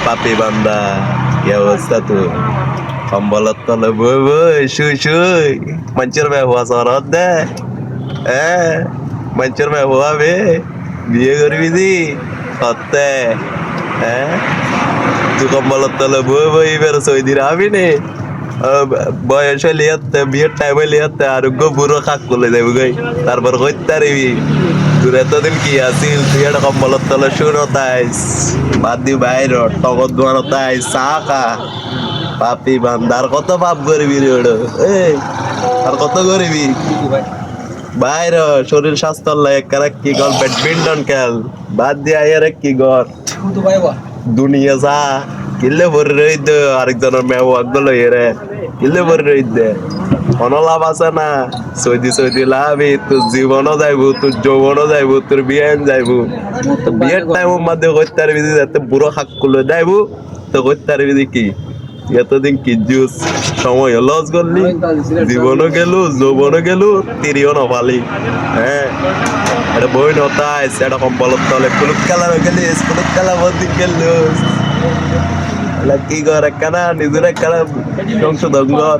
পাপি বান্দা কি অবস্থা তোর কম্বলত তলে বই বই শুই শুই মঞ্চের মে হুয়া সরদ দে হ্যাঁ মঞ্চের মে হুয়া বে বিয়ে করবি দি সত্যি হ্যাঁ তুই কম্বলত তলে বই বই এবার সৌদির হবি নে বয়স হলে বিয়ের টাইম হলে আরোগ্য বুড়ো খাক করলে যাবো গাই তারপর করতে পারবি তোর এতদিন কি আছিল তুই একটা কম্বলত তলে শুনো তাইস বাদ দি বাইর টগর দোয়ার তাই চা খা পাপি বান্দার কত পাপ করবি রে ওটা এই আর কত করবি বাইর শরীর স্বাস্থ্য লাগে কারা কি গল ব্যাডমিন্টন খেল বাদ দিয়ে আয়ারে কি গর দুনিয়া যা কিল্লে ভরে রইদ আরেকজনের মেয়ে একদল রে কিল্লে ভরে রইদ কোনো লাভ আছে না সৌদি লাভি তোর জীবনও যাইব তোর যৌবনও যাইব তোর বিয়েন যাইব তো বিয়ের টাইম মধ্যে করতে পারবি যাতে বুড়ো খাক করলে যাইব তো করতে পারবি কি এতদিন কি জুস সময় লস করলি জীবনও গেল যৌবনও গেল তিরিও নপালি হ্যাঁ এটা বই নতাই এটা কম্বলত তলে কুলুক খেলা গেলিস কুলুক খেলা বন্দি খেললুস কি কর একখানা নিজের একখানা সংশোধন কর